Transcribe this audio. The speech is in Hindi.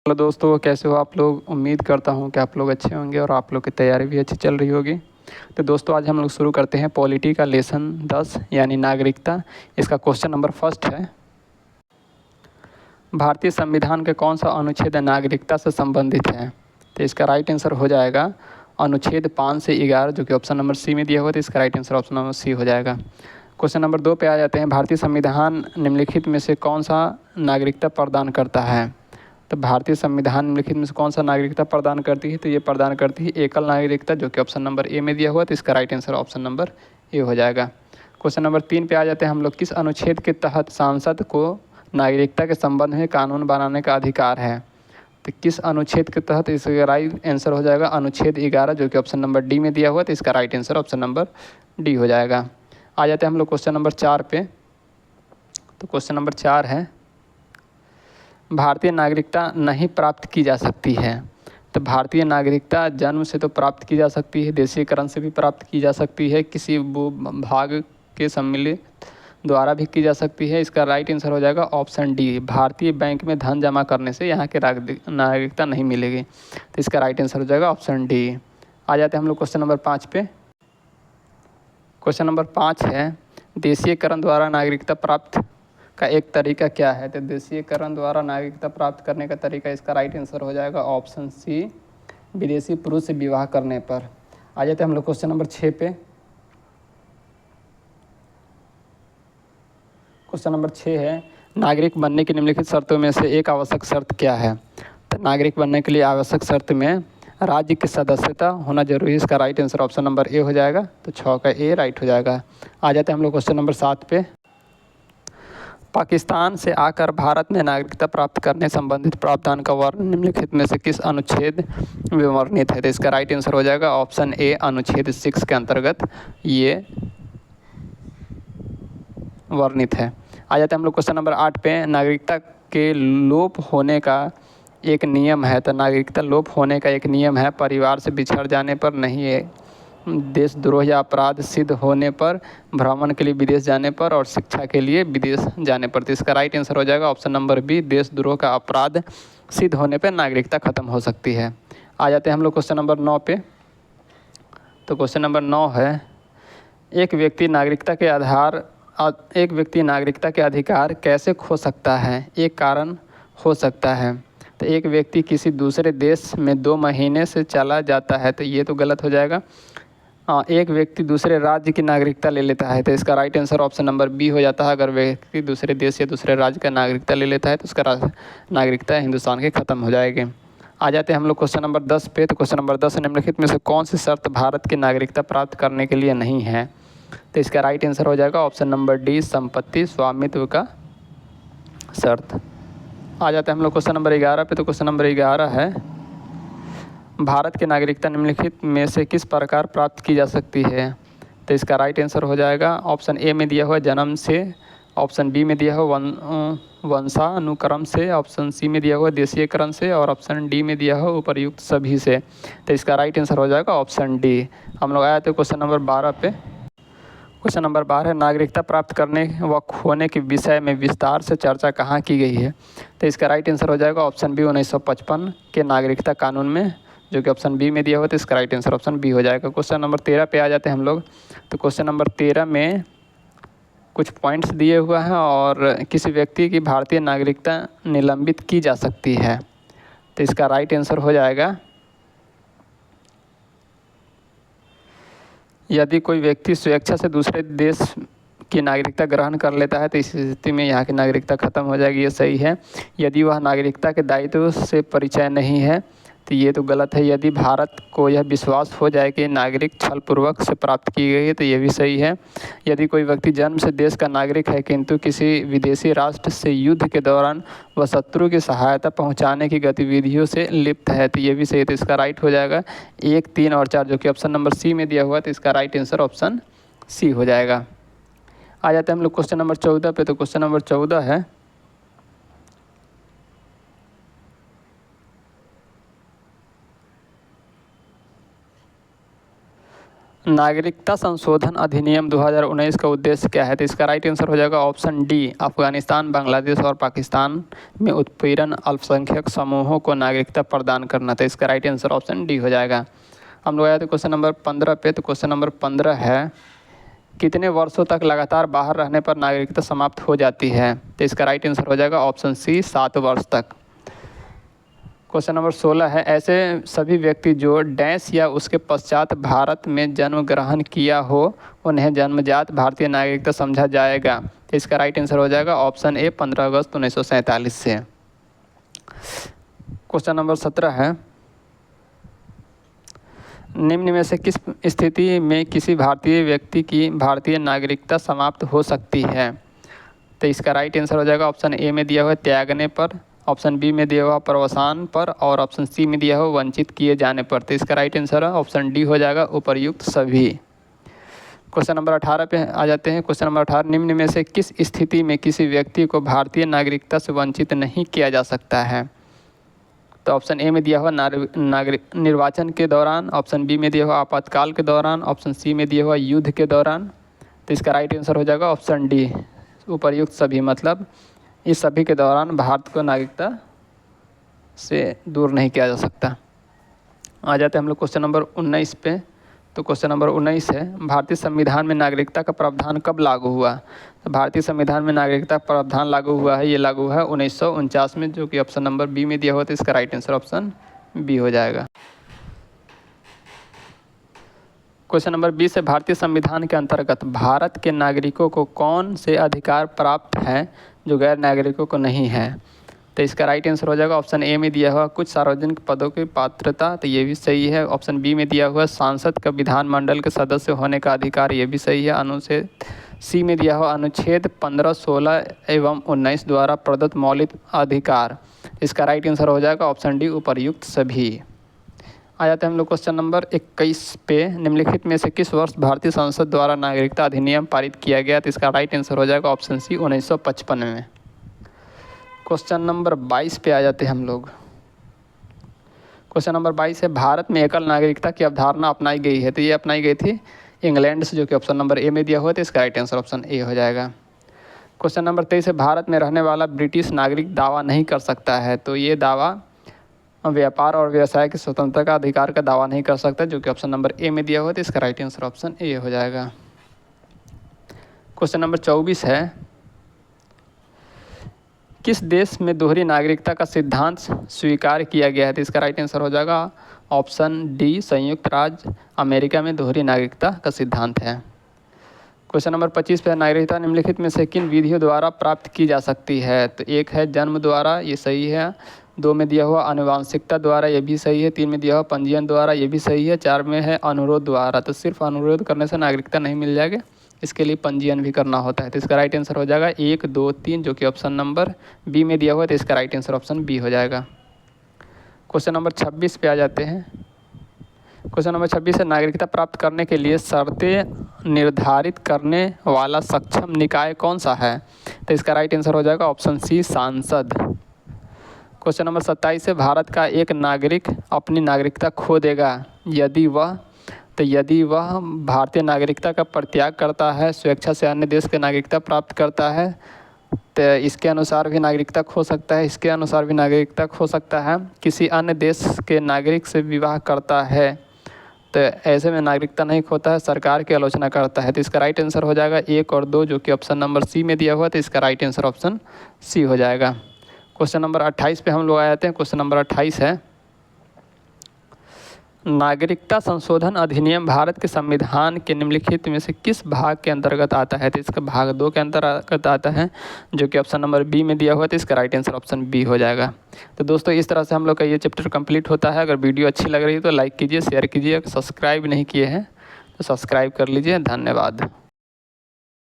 हेलो दोस्तों, कैसे हो आप लोग। उम्मीद करता हूँ कि आप लोग अच्छे होंगे और आप लोग की तैयारी भी अच्छी चल रही होगी। तो दोस्तों, आज हम लोग शुरू करते हैं पॉलिटी का लेसन 10 यानी नागरिकता। इसका क्वेश्चन नंबर फर्स्ट है, भारतीय संविधान के कौन सा अनुच्छेद नागरिकता से संबंधित है। तो इसका राइट आंसर हो जाएगा अनुच्छेद 5 से 11, जो कि ऑप्शन नंबर सी में दिया हुआ था। इसका right answer option number C हो जाएगा। क्वेश्चन नंबर 2 पे आ जाते हैं, भारतीय संविधान निम्नलिखित में से कौन सा नागरिकता प्रदान करता है। तो भारतीय संविधान निम्नलिखित में से कौन सा नागरिकता प्रदान करती है। तो ये प्रदान करती है एकल नागरिकता, जो कि ऑप्शन नंबर ए में दिया हुआ। तो इसका right answer option number A हो जाएगा। क्वेश्चन नंबर 3 पे आ जाते हैं हम लोग, किस अनुच्छेद के तहत सांसद को नागरिकता के संबंध में कानून बनाने का अधिकार है। तो किस अनुच्छेद के तहत, इसका राइट आंसर हो जाएगा अनुच्छेद 11, जो कि ऑप्शन नंबर डी में दिया हुआ। तो इसका right answer option number D हो जाएगा। आ जाते हैं हम लोग क्वेश्चन नंबर 4 पे। तो क्वेश्चन नंबर 4 है, भारतीय नागरिकता नहीं प्राप्त की जा सकती है। तो भारतीय नागरिकता जन्म से तो प्राप्त की जा सकती है, देशीयकरण से भी प्राप्त की जा सकती है, किसी भाग के सम्मिलित द्वारा भी की जा सकती है। इसका राइट आंसर हो जाएगा ऑप्शन डी, भारतीय बैंक में धन जमा करने से यहाँ के नागरिकता नहीं मिलेगी। तो इसका राइट आंसर हो जाएगा ऑप्शन डी। आ जाते हैं हम लोग क्वेश्चन नंबर 5 पे। क्वेश्चन नंबर 5 है, देशीयकरण द्वारा नागरिकता प्राप्त का एक तरीका क्या है। तो देशीयकरण द्वारा नागरिकता प्राप्त करने का तरीका, इसका राइट आंसर हो जाएगा ऑप्शन सी, विदेशी पुरुष से विवाह करने पर। आ जाते हैं हम लोग क्वेश्चन नंबर 6 पे। क्वेश्चन नंबर 6 है, नागरिक बनने की निम्नलिखित शर्तों में से एक आवश्यक शर्त क्या है। तो नागरिक बनने के लिए आवश्यक शर्त में राज्य की सदस्यता होना जरूरी है। इसका right answer option number A हो जाएगा। तो 6 का ए राइट हो जाएगा। आ जाते हैं हम लोग क्वेश्चन नंबर 7 पे। पाकिस्तान से आकर भारत में नागरिकता प्राप्त करने संबंधित प्रावधान का वर्णन निम्नलिखित में से किस अनुच्छेद में वर्णित है। तो इसका राइट आंसर हो जाएगा ऑप्शन ए, अनुच्छेद 6 के अंतर्गत ये वर्णित है। आ जाते हैं हम लोग क्वेश्चन नंबर 8 पे। नागरिकता के लोप होने का एक नियम है। तो नागरिकता लोप होने का एक नियम है, परिवार से बिछड़ जाने पर नहीं है, देशद्रोह या अपराध सिद्ध होने पर, भ्रमण के लिए विदेश जाने पर और शिक्षा के लिए विदेश जाने पर। तो इसका राइट आंसर हो जाएगा ऑप्शन नंबर बी, देशद्रोह का अपराध सिद्ध होने पर नागरिकता खत्म हो सकती है। आ जाते हैं हम लोग क्वेश्चन नंबर 9 पे। तो क्वेश्चन नंबर 9 है, एक व्यक्ति नागरिकता के अधिकार कैसे खो सकता है। एक कारण हो सकता है। तो एक व्यक्ति किसी दूसरे देश में 2 महीने से चला जाता है। तो ये तो गलत हो जाएगा। एक व्यक्ति दूसरे राज्य की नागरिकता ले लेता है। तो इसका right answer option number B हो जाता है। अगर व्यक्ति दूसरे देश या दूसरे राज्य का नागरिकता ले लेता है तो उसका नागरिकता हिंदुस्तान की खत्म हो जाएगी। आ जाते हैं हम लोग क्वेश्चन नंबर 10 पे। तो क्वेश्चन नंबर 10 निम्नलिखित में से कौन सी शर्त भारत की नागरिकता प्राप्त करने के लिए नहीं है। तो इसका राइट आंसर हो जाएगा ऑप्शन नंबर डी, संपत्ति स्वामित्व का शर्त। आ जाते हैं हम लोग क्वेश्चन नंबर 11 पे। तो क्वेश्चन नंबर 11 है, भारत की नागरिकता निम्नलिखित में से किस प्रकार प्राप्त की जा सकती है। तो इसका राइट आंसर हो जाएगा ऑप्शन ए में दिया हुआ जन्म से, ऑप्शन बी में दिया हुआ वंशानुक्रम से, ऑप्शन सी में दिया हुआ देशीयकरण से और ऑप्शन डी में दिया हुआ उपर्युक्त सभी से। तो इसका राइट आंसर हो जाएगा ऑप्शन डी। हम लोग आए थे क्वेश्चन नंबर 12 पे। क्वेश्चन नंबर 12 है, नागरिकता प्राप्त करने व खोने के विषय में विस्तार से चर्चा कहाँ की गई है। तो इसका राइट आंसर हो जाएगा ऑप्शन बी, 1955 के नागरिकता कानून में, जो कि ऑप्शन बी में दिया हुआ। तो इसका राइट आंसर ऑप्शन बी हो जाएगा। क्वेश्चन नंबर 13 पे आ जाते हैं हम लोग। तो क्वेश्चन नंबर 13 में कुछ पॉइंट्स दिए हुए हैं और किसी व्यक्ति की भारतीय नागरिकता निलंबित की जा सकती है। तो इसका राइट आंसर हो जाएगा, यदि कोई व्यक्ति स्वेच्छा से दूसरे देश की नागरिकता ग्रहण कर लेता है तो इस स्थिति में यहाँ की नागरिकता खत्म हो जाएगी, ये सही है। यदि वह नागरिकता के दायित्व से परिचय नहीं है तो ये तो गलत है। यदि भारत को यह विश्वास हो जाए कि नागरिक छलपूर्वक से प्राप्त की गई है तो ये भी सही है। यदि कोई व्यक्ति जन्म से देश का नागरिक है किंतु किसी विदेशी राष्ट्र से युद्ध के दौरान वह शत्रु की सहायता पहुंचाने की गतिविधियों से लिप्त है तो ये भी सही है। तो इसका राइट हो जाएगा 1, 3 और 4, जो कि ऑप्शन नंबर सी में दिया हुआ। तो इसका राइट आंसर ऑप्शन सी हो जाएगा। आ जाते हैं हम लोग क्वेश्चन नंबर 14 पे। तो क्वेश्चन नंबर 14 है, नागरिकता संशोधन अधिनियम 2019 का उद्देश्य क्या है? तो इसका राइट आंसर हो जाएगा ऑप्शन डी, अफगानिस्तान, बांग्लादेश और पाकिस्तान में उत्पीड़न अल्पसंख्यक समूहों को नागरिकता प्रदान करना। तो इसका राइट आंसर ऑप्शन डी हो जाएगा। हम लोग आए थे क्वेश्चन नंबर 15 पे। तो क्वेश्चन नंबर 15 है, कितने वर्षों तक लगातार बाहर रहने पर नागरिकता समाप्त हो जाती है? तो इसका राइट आंसर हो जाएगा ऑप्शन सी, 7 वर्ष तक। क्वेश्चन नंबर 16 है, ऐसे सभी व्यक्ति जो डैश या उसके पश्चात भारत में जन्म ग्रहण किया हो उन्हें जन्मजात भारतीय नागरिकता समझा जाएगा। तो इसका राइट आंसर हो जाएगा ऑप्शन ए, 15 अगस्त 1947 से। क्वेश्चन नंबर 17 है, निम्न में से किस स्थिति में किसी भारतीय व्यक्ति की भारतीय नागरिकता समाप्त हो सकती है? तो इसका राइट आंसर हो जाएगा ऑप्शन ए में दिया हुआ त्यागने पर, ऑप्शन बी में दिया हुआ प्रवसान पर और ऑप्शन सी में दिया हुआ वंचित किए जाने पर। तो इसका राइट आंसर ऑप्शन डी हो जाएगा, उपर्युक्त सभी। क्वेश्चन नंबर 18 पे आ जाते हैं। क्वेश्चन नंबर 18, निम्न में से किस स्थिति में किसी व्यक्ति को भारतीय नागरिकता से वंचित नहीं किया जा सकता है? तो ऑप्शन ए में दिया हुआ निर्वाचन के दौरान, ऑप्शन बी में दिया हुआ आपातकाल के दौरान, ऑप्शन सी में दिया हुआ युद्ध के दौरान। तो इसका राइट आंसर हो जाएगा ऑप्शन डी, उपर्युक्त सभी, मतलब इस सभी के दौरान भारत को नागरिकता से दूर नहीं किया जा सकता। आ जाते हैं हम लोग क्वेश्चन नंबर 19 पे। तो क्वेश्चन नंबर 19 है, भारतीय संविधान में नागरिकता का प्रावधान कब लागू हुआ? तो भारतीय संविधान में नागरिकता प्रावधान लागू हुआ है, ये लागू है 1949 में, जो कि ऑप्शन नंबर बी में दिया हुआ। तो इसका राइट आंसर ऑप्शन बी हो जाएगा। क्वेश्चन नंबर 20 है, भारतीय संविधान के अंतर्गत भारत के नागरिकों को कौन से अधिकार प्राप्त हैं जो गैर नागरिकों को नहीं है? तो इसका राइट आंसर हो जाएगा ऑप्शन ए में दिया हुआ कुछ सार्वजनिक पदों की पात्रता, तो ये भी सही है। ऑप्शन बी में दिया हुआ सांसद का विधानमंडल के सदस्य होने का अधिकार, ये भी सही है। अनुच्छेद सी में दिया हुआ अनुच्छेद 15, 16 एवं 19 द्वारा प्रदत्त मौलिक अधिकार। इसका राइट आंसर हो जाएगा ऑप्शन डी, उपर्युक्त सभी। आ जाते हैं हम लोग क्वेश्चन नंबर 21 पे। निम्नलिखित में से किस वर्ष भारतीय संसद द्वारा नागरिकता अधिनियम पारित किया गया? तो इसका राइट आंसर हो जाएगा ऑप्शन सी, 1955 में। क्वेश्चन नंबर 22 पे आ जाते हैं हम लोग। क्वेश्चन नंबर 22 है, भारत में एकल नागरिकता की अवधारणा अपनाई गई है। तो ये अपनाई गई थी इंग्लैंड से, जो कि ऑप्शन नंबर ए में दिया हुआ था। इसका राइट आंसर ऑप्शन ए हो जाएगा। क्वेश्चन नंबर 23 है, भारत में रहने वाला ब्रिटिश नागरिक दावा नहीं कर सकता है। तो ये दावा व्यापार और व्यवसाय की स्वतंत्रता का अधिकार का दावा नहीं कर सकता, जो कि ऑप्शन नंबर ए में दिया हुआ था। इसका राइट आंसर ऑप्शन ए हो जाएगा। क्वेश्चन नंबर 24 है, किस देश में दोहरी नागरिकता का सिद्धांत स्वीकार किया गया है? तो इसका राइट आंसर हो जाएगा ऑप्शन डी, संयुक्त राज्य अमेरिका में दोहरी नागरिकता का सिद्धांत है। क्वेश्चन नंबर 25 पे, नागरिकता निम्नलिखित में से किन विधियों द्वारा प्राप्त की जा सकती है? तो एक है जन्म द्वारा, ये सही है। 2 में दिया हुआ आनुवांशिकता द्वारा, ये भी सही है। 3 में दिया हुआ पंजीयन द्वारा, ये भी सही है। 4 में है अनुरोध द्वारा। तो सिर्फ अनुरोध करने से नागरिकता नहीं मिल जाएगी, इसके लिए पंजीयन भी करना होता है। तो इसका राइट आंसर हो जाएगा 1, 2, 3, जो कि ऑप्शन नंबर बी में दिया हुआ है। तो इसका राइट आंसर ऑप्शन बी हो जाएगा। क्वेश्चन नंबर 26 पे आ जाते हैं। क्वेश्चन नंबर 26 है, नागरिकता प्राप्त करने के लिए शर्तें निर्धारित करने वाला सक्षम निकाय कौन सा है? तो इसका राइट आंसर हो जाएगा ऑप्शन सी, सांसद। क्वेश्चन नंबर 27 है, भारत का एक नागरिक अपनी नागरिकता खो देगा यदि वह भारतीय नागरिकता का परित्याग करता है, स्वेच्छा से अन्य देश की नागरिकता प्राप्त करता है, तो इसके अनुसार भी नागरिकता खो सकता है, इसके अनुसार भी नागरिकता खो सकता है। किसी अन्य देश के नागरिक से विवाह करता है, तो ऐसे में नागरिकता नहीं खोता है, सरकार की आलोचना करता है। तो इसका राइट आंसर हो जाएगा 1 और 2, जो कि ऑप्शन नंबर सी में दिया हुआ। तो इसका राइट आंसर ऑप्शन सी हो जाएगा। क्वेश्चन नंबर 28 पे हम लोग आ जाते हैं। क्वेश्चन नंबर 28 है, नागरिकता संशोधन अधिनियम भारत के संविधान के निम्नलिखित में से किस भाग के अंतर्गत आता है? तो इसका भाग 2 के अंतर्गत आता है, जो कि ऑप्शन नंबर बी में दिया हुआ है। तो इसका राइट आंसर ऑप्शन बी हो जाएगा। तो दोस्तों, इस तरह से हम लोग का ये चैप्टर कंप्लीट होता है। अगर वीडियो अच्छी लग रही है तो लाइक कीजिए, शेयर कीजिए। सब्सक्राइब नहीं किए हैं तो सब्सक्राइब कर लीजिए। धन्यवाद।